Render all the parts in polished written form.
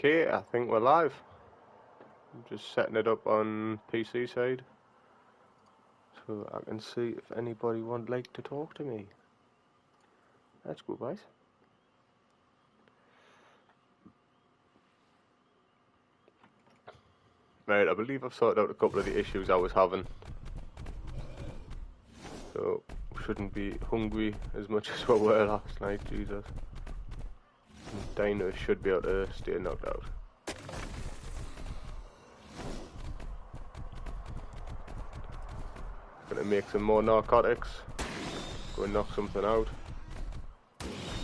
Okay, I think we're live. I'm just setting it up on PC side so I can see if anybody would like to talk to me. That's good, guys. Right, I believe I've sorted out a couple of the issues I was having. So, we shouldn't be hungry as much as we were last night, Jesus. And Dino should be able to stay knocked out. Gonna make some more narcotics. Go and knock something out.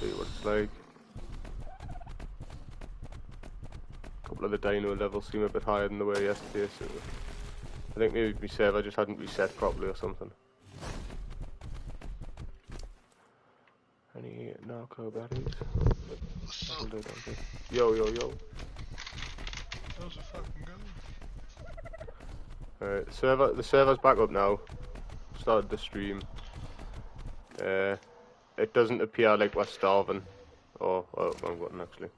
See what it's like. A couple of the dino levels seem a bit higher than they were yesterday, so I think maybe my server just hadn't reset properly or something. Any narco batteries? Yo. How's it fucking going? Alright, the server's back up now. Started the stream. It doesn't appear like we're starving. Oh, wrong button actually.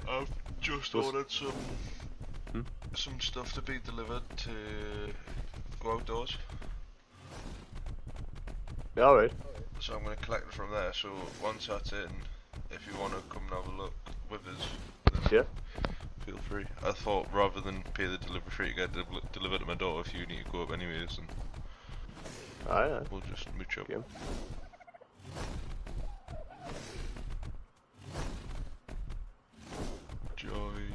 I've just ordered some stuff to be delivered to go outdoors. Yeah, alright. So I'm going to collect it from there, so once that's in, if you want to come and have a look with us, then yeah, feel free. I thought rather than pay the delivery fee to get delivered to my door, if you need to go up anyways, and we'll just mooch up. Yeah. Join.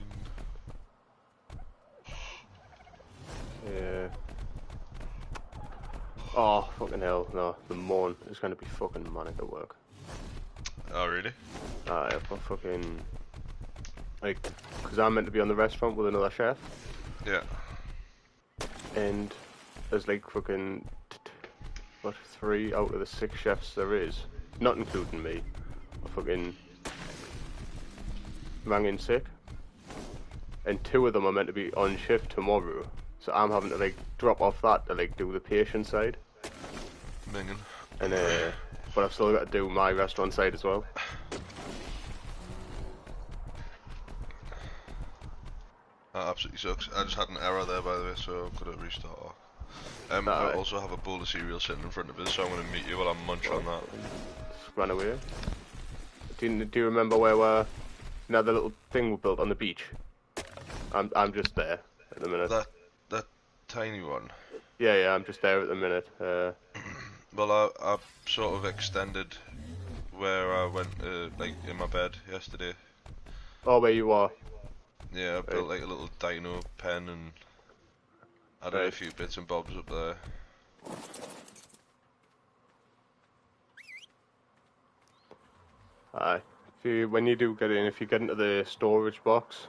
Yeah. Oh, fucking hell, no. The morn is going to be fucking manic at work. Oh, really? Yeah, for fucking... Like, because I'm meant to be on the restaurant with another chef. Yeah. And there's like fucking... What, 3 out of the 6 chefs there is, not including me, are fucking... rang in sick. And 2 of them are meant to be on shift tomorrow. So I'm having to like drop off that to like do the patient side. Minging. And but I've still got to do my restaurant side as well. That absolutely sucks. I just had an error there, by the way, so I've got to restart. I also have a bowl of cereal sitting in front of us, so I'm going to meet you while I munch on that. Just ran away. Do you remember where the little thing we built on the beach? I'm just there at the minute. That tiny one? Yeah, I'm just there at the minute. Well, I sort of extended where I went, like, in my bed yesterday. Oh, where you are? Yeah, I built like a little dino pen and added a few bits and bobs up there. Aye. When you do get in, if you get into the storage box,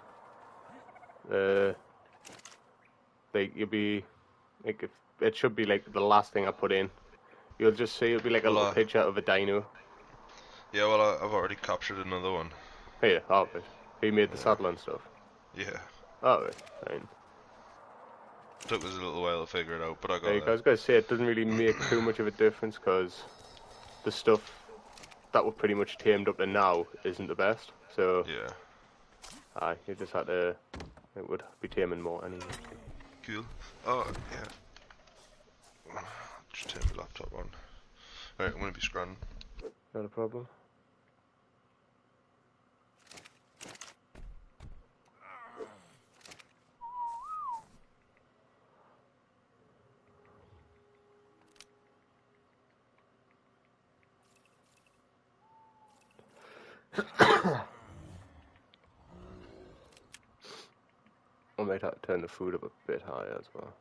you'll be, like, it should be like the last thing I put in. You'll just see it'll be like a little picture of a dino. Yeah, well, I've already captured another one. Yeah, alright. He made the saddle and stuff. Yeah. Alright, fine. Took us a little while to figure it out, but I got it. I was gonna say it doesn't really make too much of a difference because the stuff that we've pretty much tamed up to now isn't the best. So yeah. Aye, you just had to. It would be taming more anyway. Cool. Oh yeah. Just turn my laptop on. Alright, I'm gonna be scrunning. Not a problem. I might have to turn the food up a bit higher as well.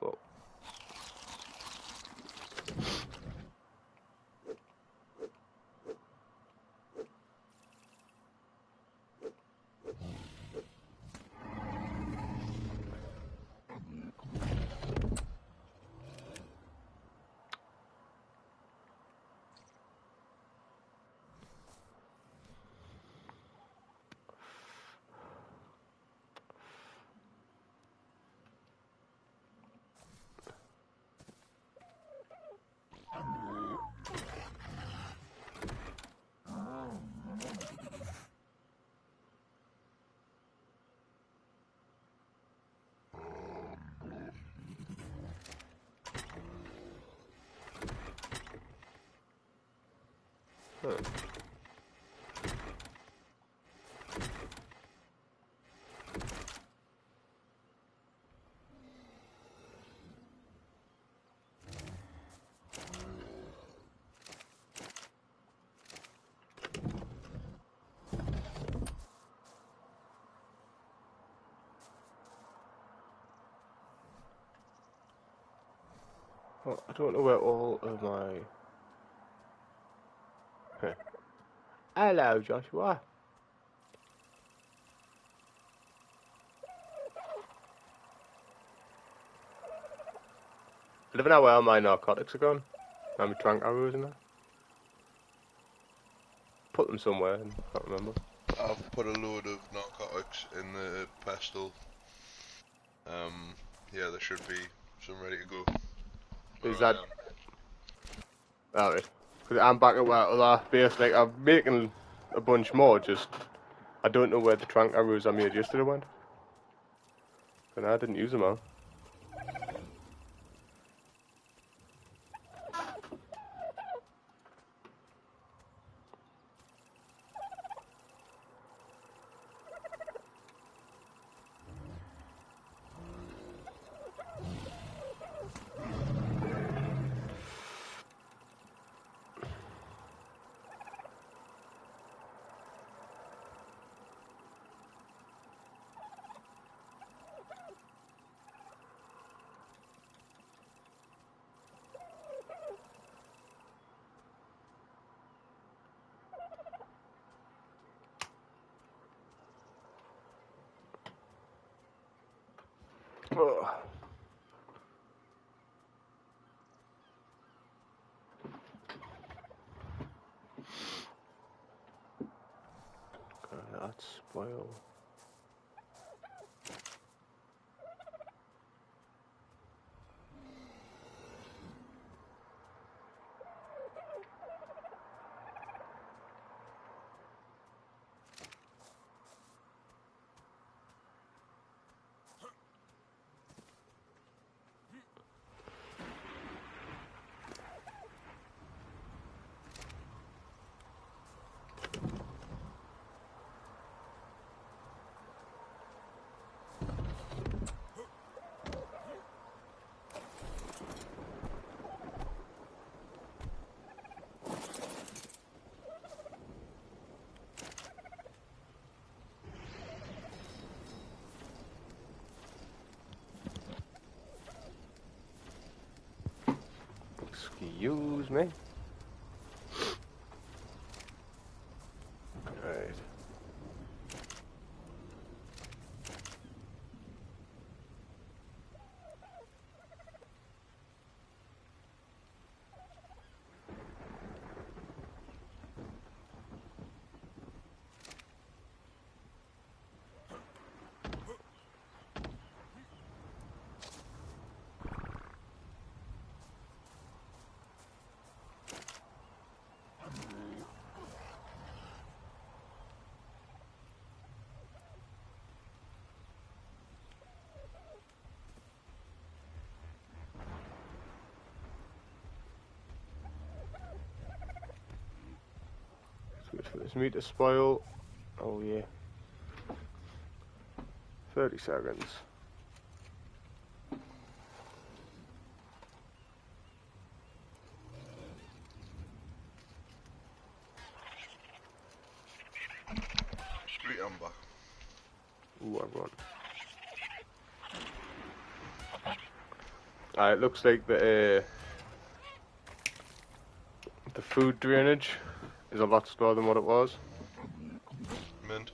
Whoa. Well, I don't know where all of my... Hello, Joshua. I don't know where all my narcotics are gone. My trank arrows and that. Put them somewhere, and I can't remember. I've put a load of narcotics in the pestle. Yeah, there should be some ready to go. Is that... Alright. Because I'm back at where other base, like, I'm making a bunch more, just... I don't know where the trank arrows I made yesterday went. And I didn't use them all. Oh. That's spoil. Excuse me. Right. Wait for this meat to spoil. Oh yeah. 30 seconds. Street amber. Ooh, I've got. It looks like the food drainage is a lot slower than what it was. Mint.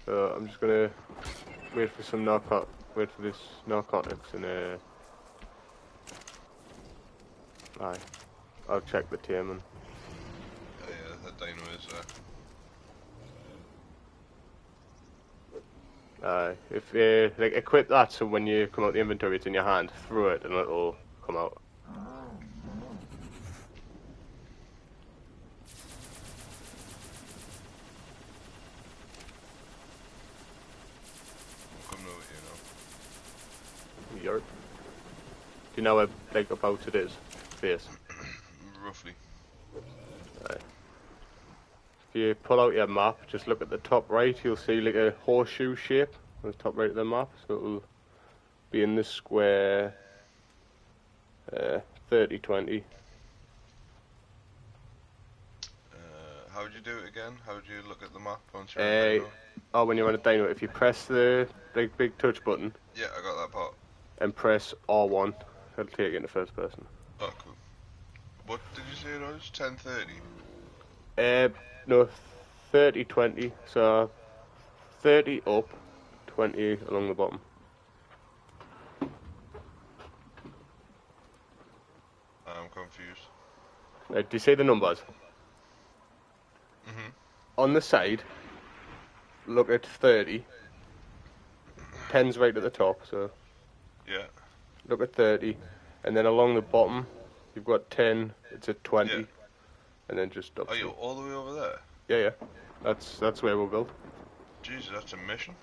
I'm just gonna wait for this narcotics and I'll check the taming. Yeah, that dino is If like equip that so when you come out the inventory it's in your hand, throw it and it'll come out. coming over here now. Yerp. Do you know where like about it is? Base. Roughly. if you pull out your map, just look at the top right, you'll see like a horseshoe shape on the top right of the map, so it'll be in this square 30-20. How would you do it again? How would you look at the map once you're on a dino? Oh, when you're on a dino, if you press the big touch button. Yeah, I got that part. And press R1, it'll take you into first person. Oh, cool. What did you say it was? 10:30? No, 30-20, so 30 up, 20 along the bottom. I'm confused. Do you see the numbers? Mm-hmm. On the side, look at 30. 10's right at the top, so... Yeah. Look at 30, and then along the bottom, you've got 10, it's at 20, yeah. And then just up. Are you all the way over there? Yeah, yeah. That's where we'll build. Jesus, that's a mission.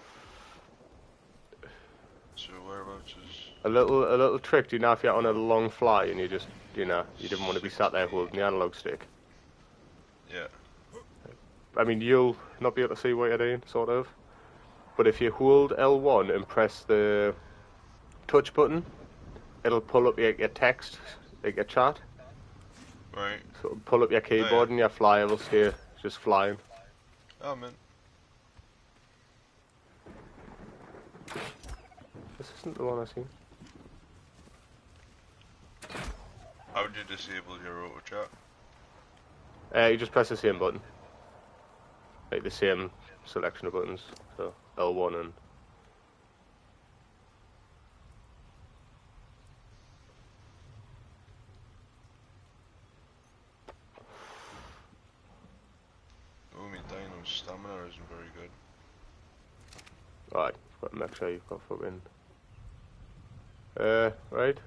So whereabouts is... A little trick, do you know, if you're on a long fly and you just, you know, you didn't want to be sat there holding the analog stick. Yeah. I mean, you'll not be able to see what you're doing, sort of. But if you hold L1 and press the touch button, it'll pull up your text, like your chat. Right. So it'll pull up your keyboard and your flyer will stay just flying. Oh, man. This isn't the one I seen. How would you disable your auto chat? You just press the same button. Like the same selection of buttons. So L1 and... Oh, my dino's stamina isn't very good. Right, got to make sure you've got fucking... right,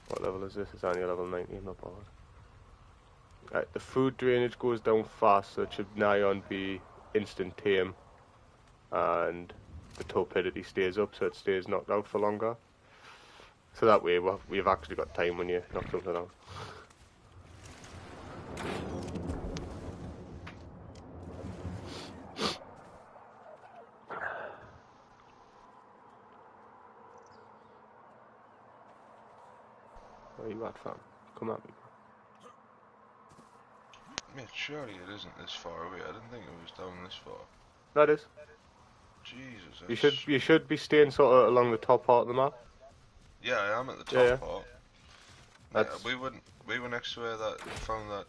what level is this? It's only level 90, I'm not bothered. Right, the food drainage goes down fast, so it should nigh on be instant tame. And the torpidity stays up, so it stays knocked out for longer. So that way we've actually got time when you knock something out. Where you at, fam? Come at me. Yeah, surely it isn't this far away. I didn't think it was down this far. That is. Jesus. You should be staying sort of along the top part of the map. Yeah, I am at the top part. That's... we were next to where that found that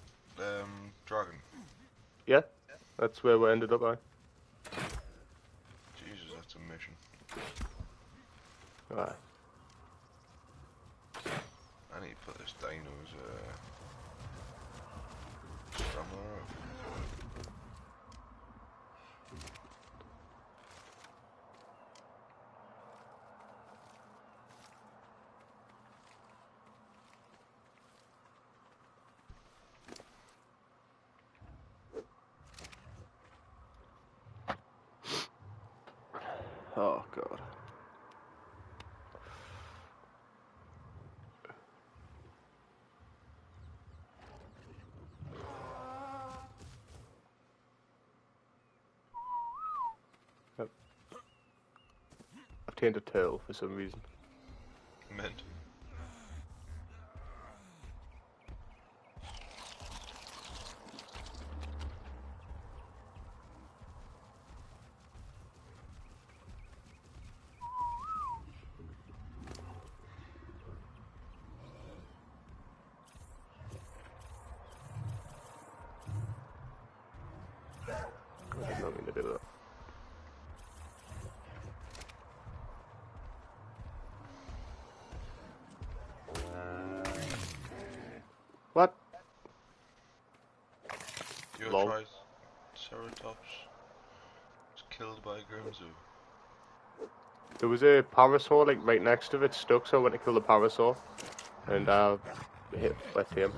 dragon. Yeah, that's where we ended up at. Jesus, that's a mission. Right. I need to put this dino's stamina up. Oh god. I've turned a turtle for some reason. Mint. I did not mean to do that. What? Your Lol. Triceratops was killed by Grimzu. There was a parasaur like right next to it stuck, so I went to kill the parasaur. And hit left him.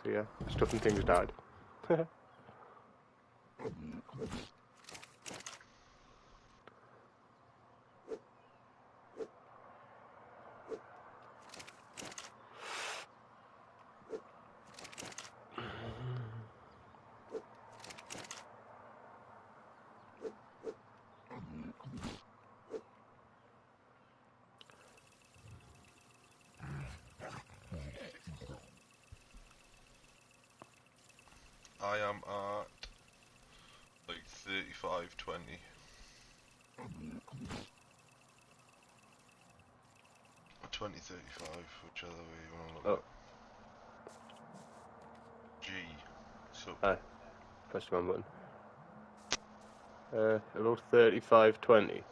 So yeah, stuff and things died. I am at like 35-20. Or 20-35, whichever way you want to look at. G. So. Aye. Press the wrong button. About 35-20.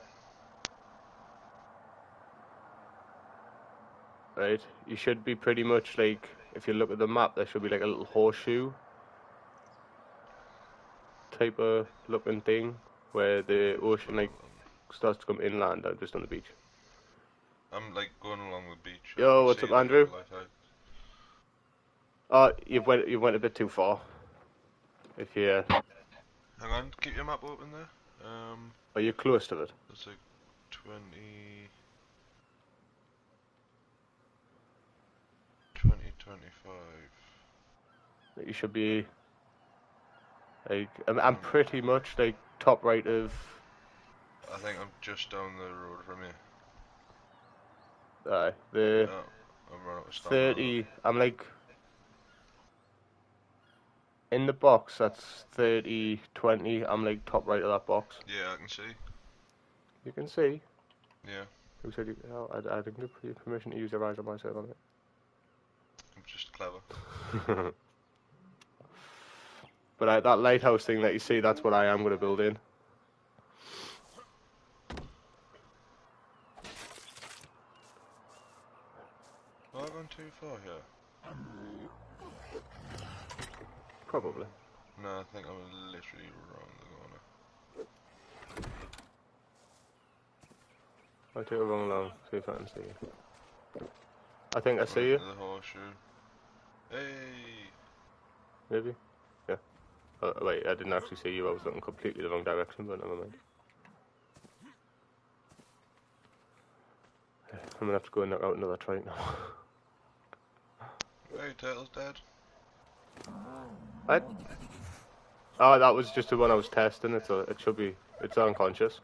Right, you should be pretty much like, if you look at the map, there should be like a little horseshoe type of looking thing where the ocean like starts to come inland and just on the beach. I'm like going along the beach. Yo, what's up, Andrew? Oh, you went a bit too far. If you hang on, keep your map open there. Are you close to it? It's like 20, 25. You should be like, I'm pretty much like top right of. I think I'm just down the road from you. Aye, I'm running out of 30. I'm like in the box. That's 30-20. I'm like top right of that box. Yeah, I can see. You can see. Yeah. Who said you? Oh, I didn't give you permission to use your eyes on myself on it. I'm just clever. But that lighthouse thing that you see, that's what I am going to build in. Have I gone too far here? Probably. No, I think I'm literally around the corner. I'll take a wrong along, see if I can see you. I think I see you. The horseshoe. Hey! Maybe? Yeah. Oh, wait, I didn't actually see you, I was looking completely the wrong direction, but never mind. I'm gonna have to go and knock out another trike now. Hey, turtle's dead. What? Oh, that was just the one I was testing. It's unconscious.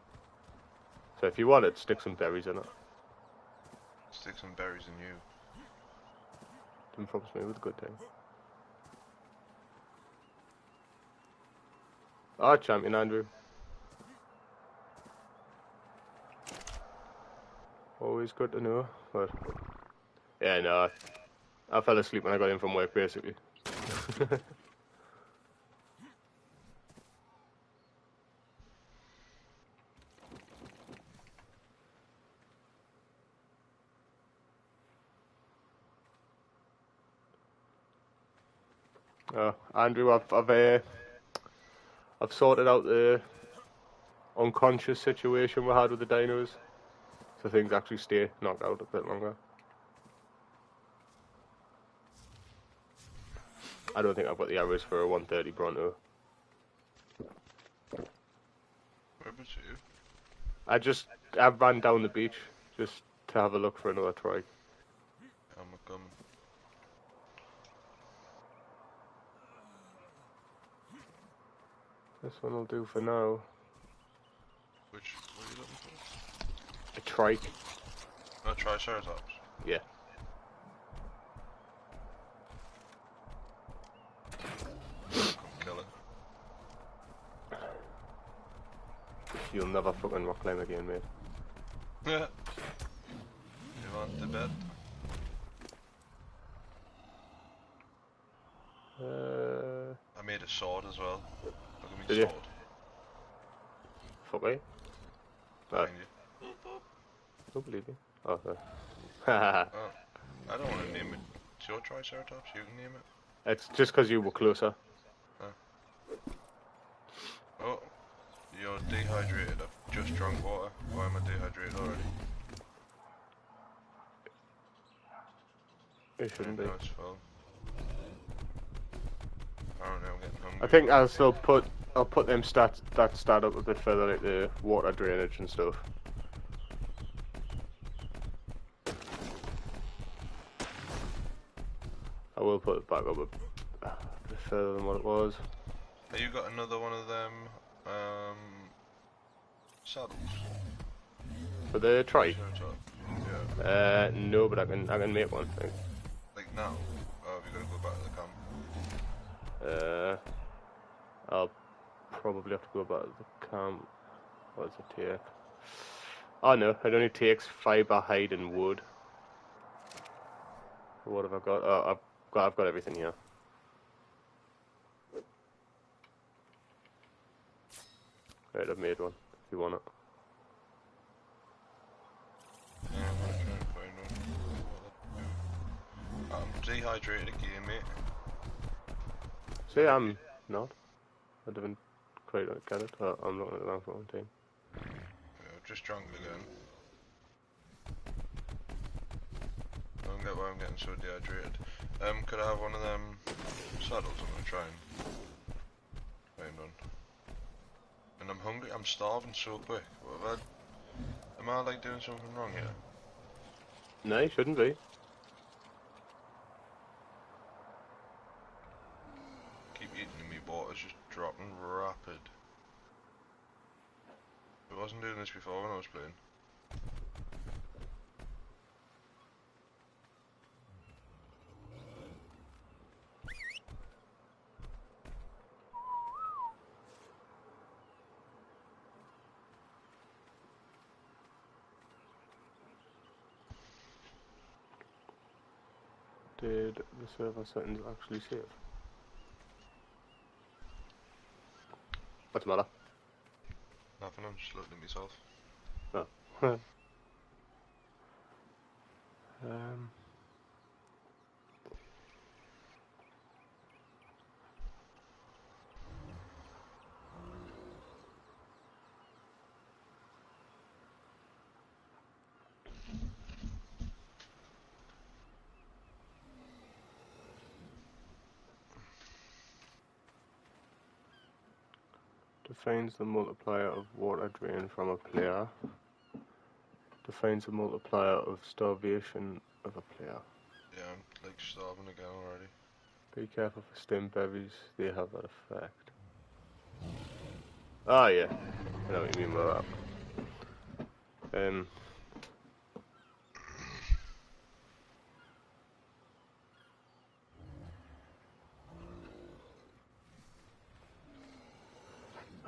So if you want it, stick some berries in it. Stick some berries in you. Didn't promise me with a good thing. Ah, champion Andrew. Always good to know, but yeah, no, I fell asleep when I got in from work, basically. Andrew, I've sorted out the unconscious situation we had with the dinos, so things actually stay knocked out a bit longer. I don't think I've got the arrows for a 130 Bronto. Where about you? I ran down the beach just to have a look for another trike. I'm coming. This one will do for now. What are you looking for? A trike. Oh, Triceratops? Yeah. Come kill it. You'll never fucking rock climb again, mate. Yeah. You want the bed? I made a sword as well. Look at me Did sword. you? Fuck me. Behind you. Don't believe you. Oh, no. Oh, I don't want to name it. It's your Triceratops, you can name it. It's just because you were closer. Oh, you're dehydrated. I've just drunk water. Why am I dehydrated already? It shouldn't be. Nice film. I don't know, I'm getting hungry. I think I'll put them that stat up a bit further, like the water drainage and stuff. I will put it back up a bit further than what it was. Have you got another one of them saddles? For the trike? Yeah. No, but I can make one. I think. Like now? Oh, have you got to go back to the camp? probably have to go back to the camp. What does it take? Oh no, it only takes fibre, hide and wood. What have I got? Oh, I've got everything here. Right, I've made one, if you want it. I'm dehydrated again, mate. See, I'm not. I didn't quite get it. Oh, I'm looking at the wrong team. Yeah, I've just drunk again. I don't get why I'm getting so dehydrated. Could I have one of them saddles? I'm gonna try and find one. And I'm hungry, I'm starving so quick. What have I... Am I like doing something wrong here? No, you shouldn't be. Keep eating and my water's just dropping rapid. I wasn't doing this before when I was playing. Did the server settings actually save? What's the matter? Nothing, I'm just looking at myself. Oh. Defines the multiplier of water drain from a player. Defines the multiplier of starvation of a player. Yeah, I'm like starving again already. Be careful for stim berries, they have that effect. Ah, yeah. I know what you mean by that.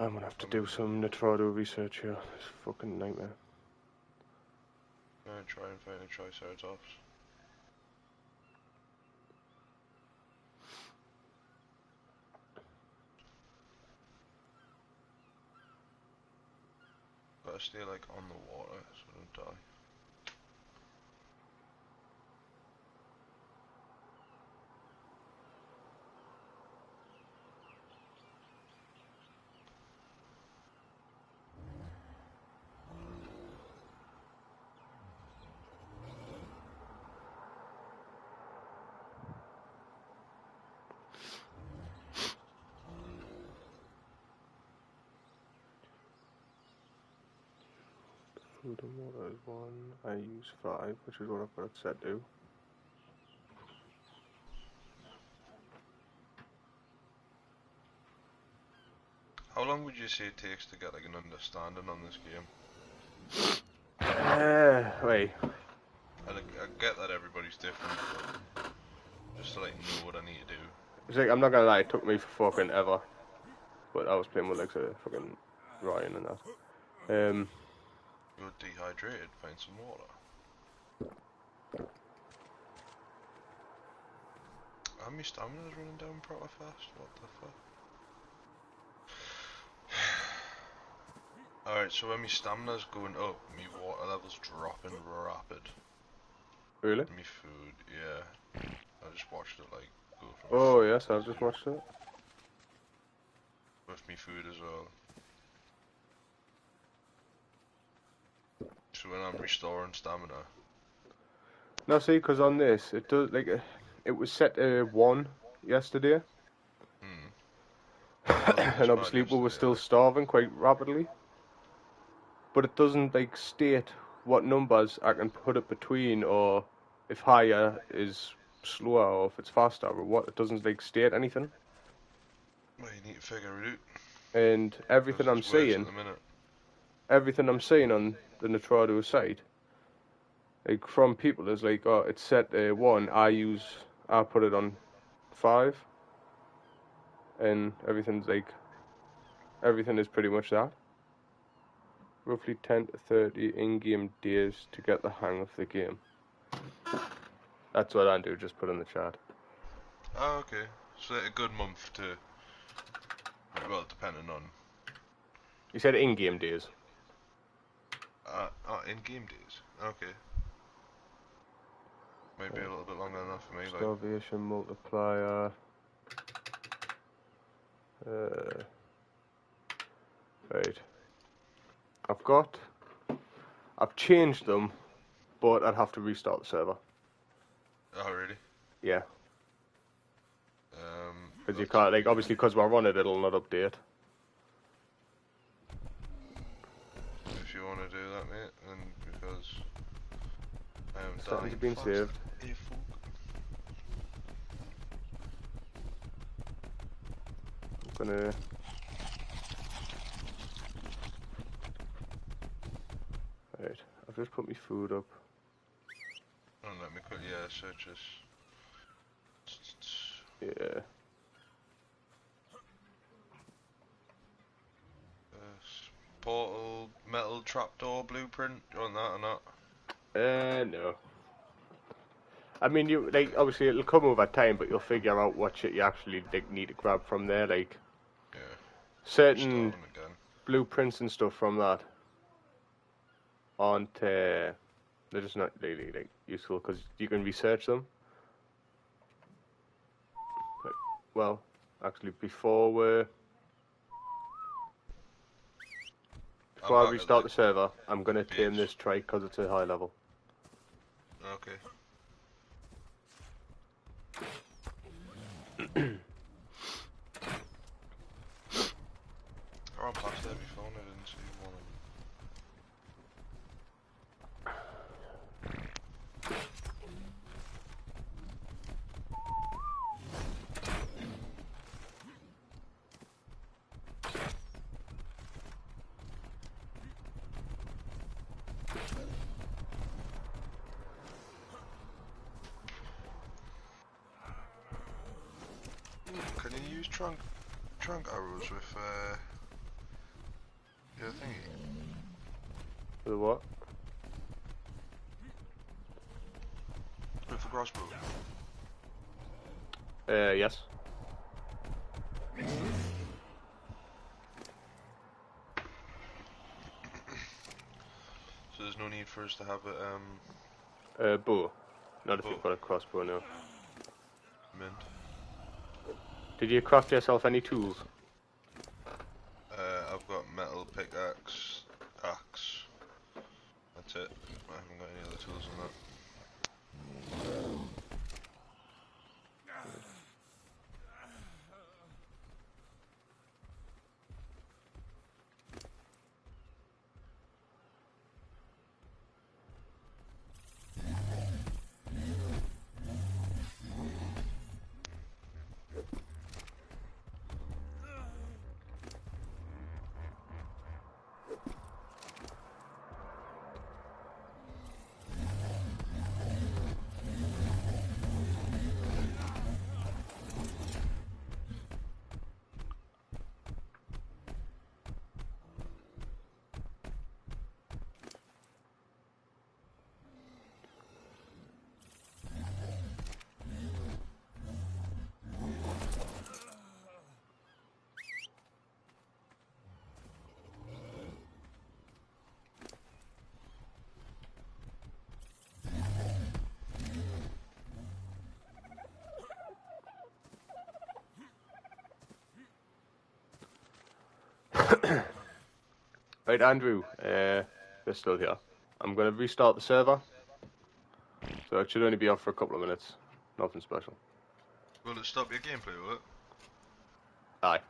I'm gonna have to do some Nitrado research here. It's a fucking nightmare. I'm gonna try and find a Triceratops. Gotta stay like on the water so I don't die. Food and water is 1. I use 5, which is what I've got it set to. How long would you say it takes to get like an understanding on this game? Wait. I get that everybody's different, but just to like know what I need to do. It's like, I'm not gonna lie, it took me for fucking ever. But I was playing with like fucking Ryan and that. You're dehydrated, find some water. And my stamina's running down proper fast, what the fuck? Alright, so when my stamina's going up, my water level's dropping rapid. Really? My food, yeah. I just watched it like go from... Oh yes, I've just watched it. With me food as well. So when I'm restoring stamina... No, see, because on this, it does, like, it was set to 1 yesterday. And obviously we were still starving quite rapidly. But it doesn't, like, state what numbers I can put it between, or if higher is slower, or if it's faster, or what. It doesn't, like, state anything. Well, you need to figure it out. And everything I'm seeing on the Nitrado site, like, from people, is like, oh, it's set to 1, I put it on 5, and everything's like Everything is pretty much that. Roughly 10 to 30 in-game days to get the hang of the game. That's what Andrew just put in the chat. Oh, okay. So a good month to... Well, depending on... You said in-game days. In-game days. Okay. Maybe a little bit longer than that for me, like... Starvation multiplier. Right. I've changed them, but I'd have to restart the server. Oh, really? Yeah. Because you can't, like, obviously because we're on it, it'll not update. If you want to do that, mate, then because... I am Settings dying have been fast. saved. I'm gonna... Right, I've just put my food up. Oh, let me quick, yeah, search this. Yeah. Portal, metal trapdoor blueprint, do you want that or not? No. I mean, you, like, obviously it'll come over time, but you'll figure out what shit you actually, like, need to grab from there, like... Yeah. Certain Again. blueprints and stuff from that aren't, they're just not really, like, useful, because you can research them. But, well, actually, before I restart the server, I'm going to tame this trike because it's a high level. Okay. I ran past there before and I didn't see one of them. Can you use trunk arrows with your thingy? The what? With the crossbow? Yes. So there's no need for us to have a Bow. Not if you've got a crossbow now. mint. Did you craft yourself any tools? I've got metal pickaxe, axe. That's it. I haven't got any other tools on that. Right, Andrew, they're still here. I'm going to restart the server. So it should only be off for a couple of minutes. Nothing special. Will it stop your gameplay, will it? Aye.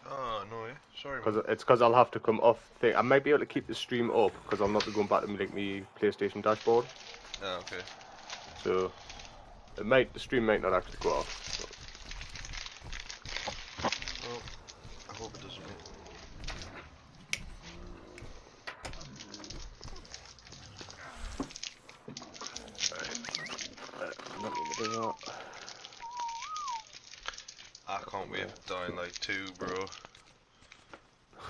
Oh, no, sorry, Cause it's because I'll have to come off thing. I might be able to keep the stream up because I'll not be going back to my PlayStation dashboard. Oh, okay. So the stream might not actually go off. So. Well, I hope it doesn't, mate. Not gonna do that. I can't wait for Dying Light 2, bro.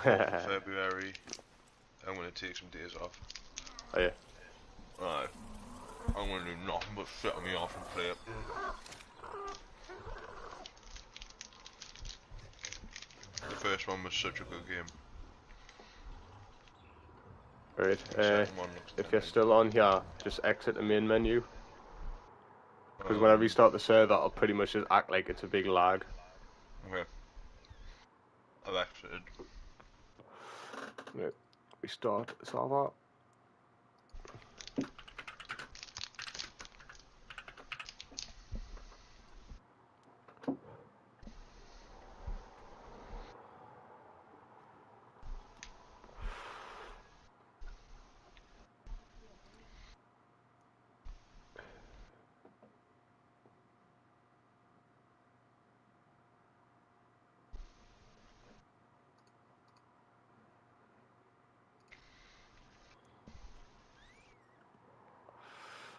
4th of February. I'm gonna take some days off. Oh yeah. Alright. I'm gonna do nothing but sit me off and play it. The first one was such a good game. Right. The second one looks If you're amazing. still on here, just exit the main menu. Because when I Um, restart the server, I'll pretty much just act like it's a big lag. Okay. I've exited. Right. Restart server.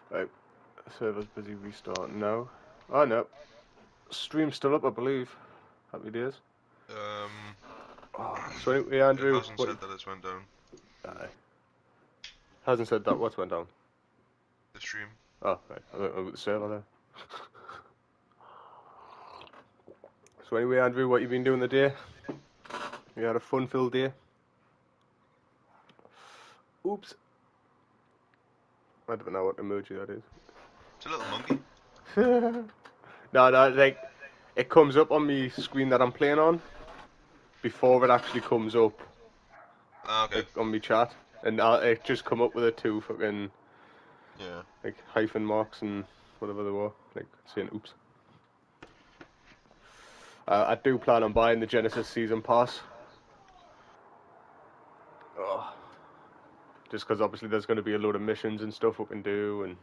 Right. Server's busy restarting now. Oh no. Stream's still up, I believe. Happy days. Oh, so anyway, It Andrew, hasn't what? said that it's went down. Aye. Hasn't said that. What went down? The stream. Oh, right. I don't know about the server there. So anyway, Andrew, what you been doing today? You had a fun-filled day? Oops. I don't know what emoji that is. It's a little monkey. No, like, it comes up on my screen that I'm playing on before it actually comes up, Ah, okay. like, on my chat. And it just come up with the two fucking, Yeah. like, hyphen marks and whatever they were, like, saying oops. I do plan on buying the Genesis Season Pass. Oh. Just because obviously there's going to be a load of missions and stuff we can do, and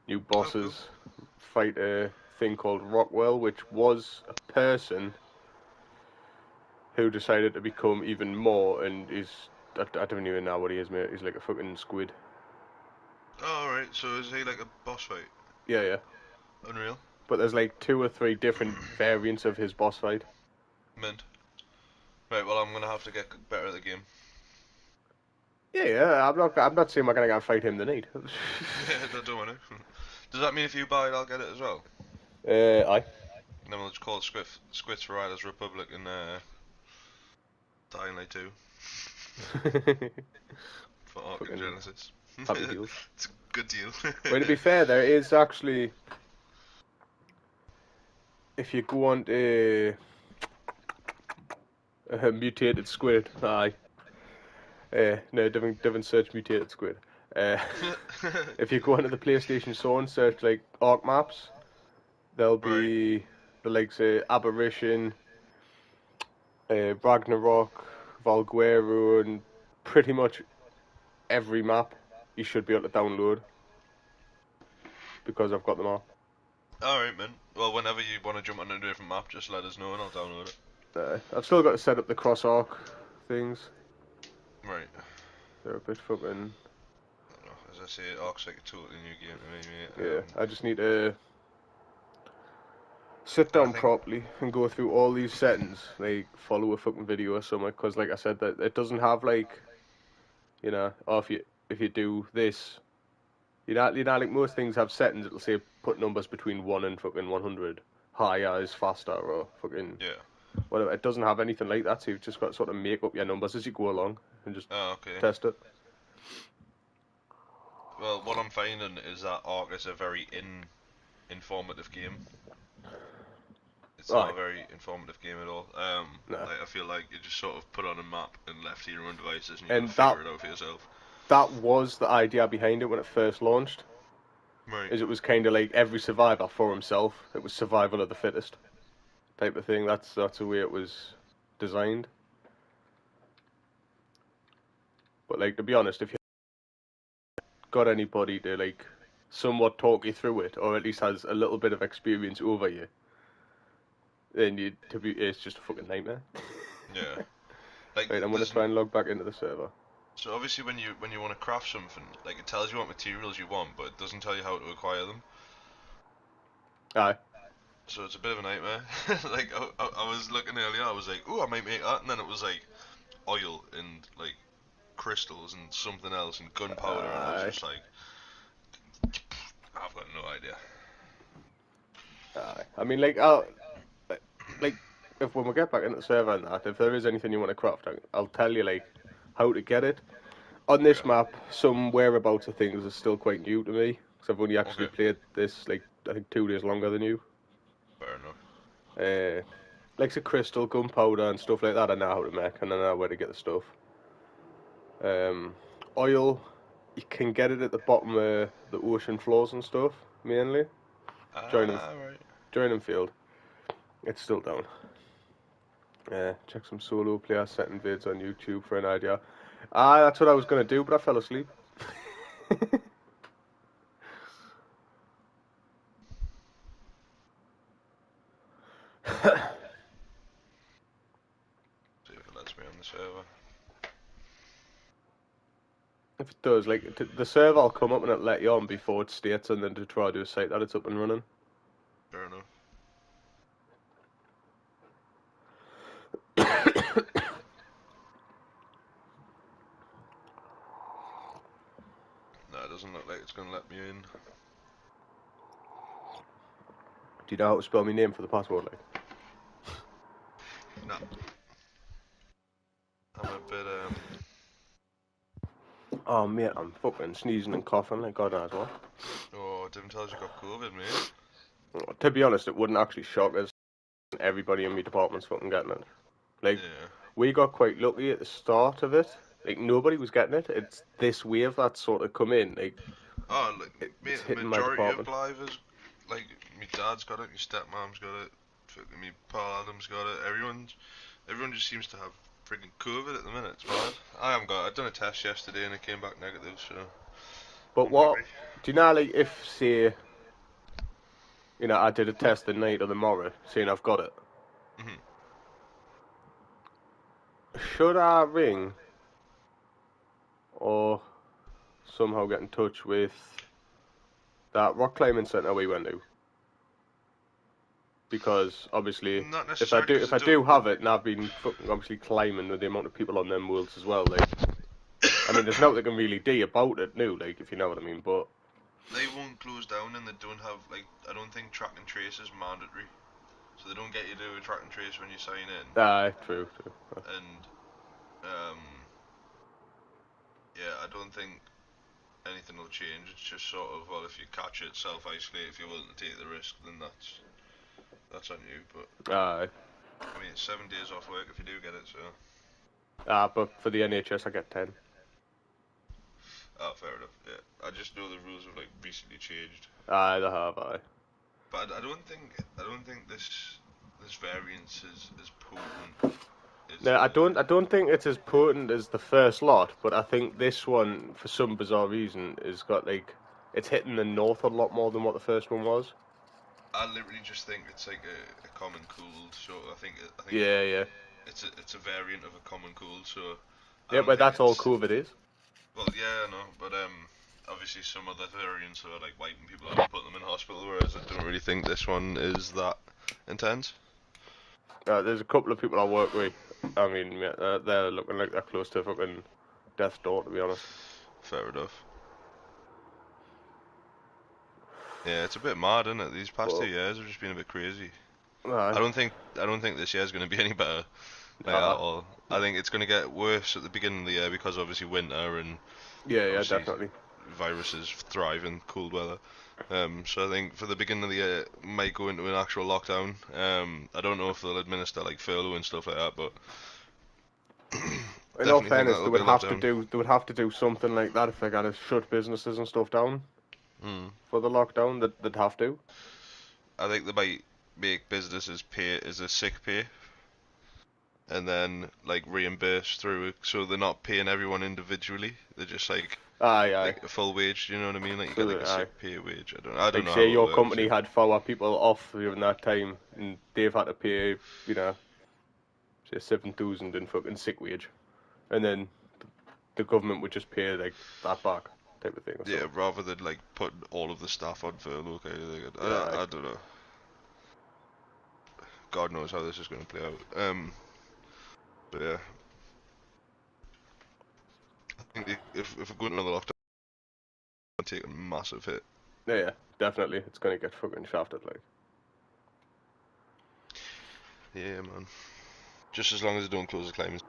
new bosses. Oh, Fight a thing called Rockwell, which was a person who decided to become even more, and I don't even know what he is, mate. He's like a fucking squid. cool. Oh, alright, so is he like a boss fight? Yeah, yeah. Unreal. But there's like 2 or 3 different variants of his boss fight. Mint. Right, well, I'm gonna have to get better at the game. Yeah, yeah. I'm not saying we're gonna go and fight him tonight. Yeah, I don't want to. Does that mean if you buy it, I'll get it as well? Aye. And then we'll just call it Squits for Riders Republic and Dying Light 2 for Ark and Fucking Genesis. happy deals. It's a good deal. Well, to be fair, there is actually, if you go on to mutated squid, aye. No, different search mutated squid. If you go onto the PlayStation Store and search like Ark maps, there'll Right. be the likes of Aberration, Ragnarok, Valguero, and pretty much every map you should be able to download because I've got them all. Alright, man. Well, whenever you want to jump on a different map, just let us know and I'll download it. I've still got to set up the cross Ark things. Right. They're a bit fucking. I don't know. As I say, Ark's like a totally new game to me, mate. Yeah, I just need to sit And I down think, properly and go through all these settings, like follow a fucking video or something. Because, like I said, that it doesn't have like, or if you do this, like most things have settings. It'll say put numbers between 1 and fucking 100, higher is faster or fucking yeah. whatever. It doesn't have anything like that. So you've just got to sort of make up your numbers as you go along and just Oh, okay. test it. Well, what I'm finding is that Ark is a very informative game. It's not Aye, a very informative game at all. no. Like I feel like you just sort of put on a map and left to your own devices, and you gotta And figure it out for yourself. that was the idea behind it when it first launched. Right. Is it was kind of like every survivor for himself. It was survival of the fittest type of thing. That's the way it was designed. But like to be honest, if you got anybody to like somewhat talk you through it, or at least has a little bit of experience over you, then it's just a fucking nightmare. Yeah. Like Right, I'm gonna try and log back into the server. so obviously when you want to craft something, like it tells you what materials you want, but it doesn't tell you how to acquire them. Aye. So it's a bit of a nightmare. Like I was looking earlier, I was like, "Ooh, I might make that," and then it was like, oil and like crystals and something else and gunpowder, and I was just like, I've got no idea. I mean, like, I'll like if when we get back into the server and that, if there is anything you want to craft, I'll tell you like how to get it. On this Yeah. map, some whereabouts of things are still quite new to me because I've only actually Okay. played this like I think 2 days longer than you. Fair enough. Like the crystal, gunpowder, and stuff like that. I know how to make, and I know where to get the stuff. Um, Oil, you can get it at the bottom of the ocean floors and stuff mainly. Joining Ah, right. Joining field, it's still down. Check some solo player setting vids on YouTube for an idea. That's what I was gonna do, but I fell asleep. See if it lets me on the server. If it does, like the server will come up and it'll let you on before it states, and then to try to do a site that it's up and running. Fair enough. No, it doesn't look like it's gonna let me in. Do you know how to spell my name for the password? Like, No. I'm a bit oh mate, I'm fucking sneezing and coughing like God knows what. Oh, didn't tell you got COVID, mate. To be honest, it wouldn't actually shock us. Everybody in my department's fucking getting it. Like, Yeah. we got quite lucky at the start of it. Like, nobody was getting it. It's this wave that's sort of come in. Like, Oh, like, it's mate, the hitting my majority of department. believers, like, my dad's got it, my stepmom's got it, fucking me Paul Adam's got it. Everyone just seems to have freaking COVID at the minute. It's mad. I haven't got. I done a test yesterday and it came back negative, so But I'm what, happy. do you know, like, if, say, I did a test the night or the morrow, saying I've got it, Mhm. should I ring or somehow get in touch with that rock climbing centre we went to? Because obviously, Not if I necessarily do because if I it don't. do have it, and I've been fucking obviously climbing with the amount of people on them worlds as well, like, I mean, there's nothing they can really do about it now, like, if you know what I mean. But They won't close down and they don't have like. I don't think track and trace is mandatory, so they don't get you to do a track and trace when you sign in. true, true. And um, yeah, I don't think anything will change. It's just sort of, well, if you catch it, self-isolate. If you're willing to take the risk, then that's on you. But Aye. I mean, it's 7 days off work if you do get it. So But for the NHS, I get 10. oh, fair enough. Yeah, I just know the rules have like recently changed. Aye, they have. Aye. But I don't think this variance is potent. Is No, I don't think it's as potent as the first lot, but I think this one, for some bizarre reason, has got like it's hitting the north a lot more than what the first one was. I literally just think it's like a common cold. So I think Yeah, yeah, it's a variant of a common cold. So I yeah. don't But think that's all it's COVID is. well, yeah, I know, but obviously some other variants are like wiping people out and putting them in hospital, whereas I don't really think this one is that intense. There's a couple of people I work with. I mean, yeah, they're looking like they're close to fucking death's door, to be honest. Fair enough. Yeah, it's a bit mad, isn't it? These past But 2 years have just been a bit crazy. aye, I don't think this year's going to be any better, like at nah. all. I think it's going to get worse at the beginning of the year because obviously winter and Yeah, yeah, obviously definitely. viruses thrive in cold weather. So I think for the beginning of the year might go into an actual lockdown. I don't know if they'll administer like furlough and stuff like that, but In all definitely think fairness, that'll be a lockdown. they would have to do something like that if they're gonna shut businesses and stuff down Mm. for the lockdown. They'd have to. I think they might make businesses pay as a sick pay and then like reimburse through, so they're not paying everyone individually. They're just Aye, aye. like a full wage. You know what I mean? Like you get So, like a aye. sick pay wage. I don't Like, know say how it your works. company Yeah. had 4 people off during that time, and they've had to pay, say 7,000 in fucking sick wage, and then the government would just pay like that back, type of thing or Yeah, something. rather than like putting all of the staff on furlough kind of thing. Aye. I don't know. God knows how this is going to play out. But yeah, if we go into another lockdown, I'll take a massive hit. Yeah, definitely. It's gonna get fucking shafted, like. Yeah, man. Just as long as they don't close the climbing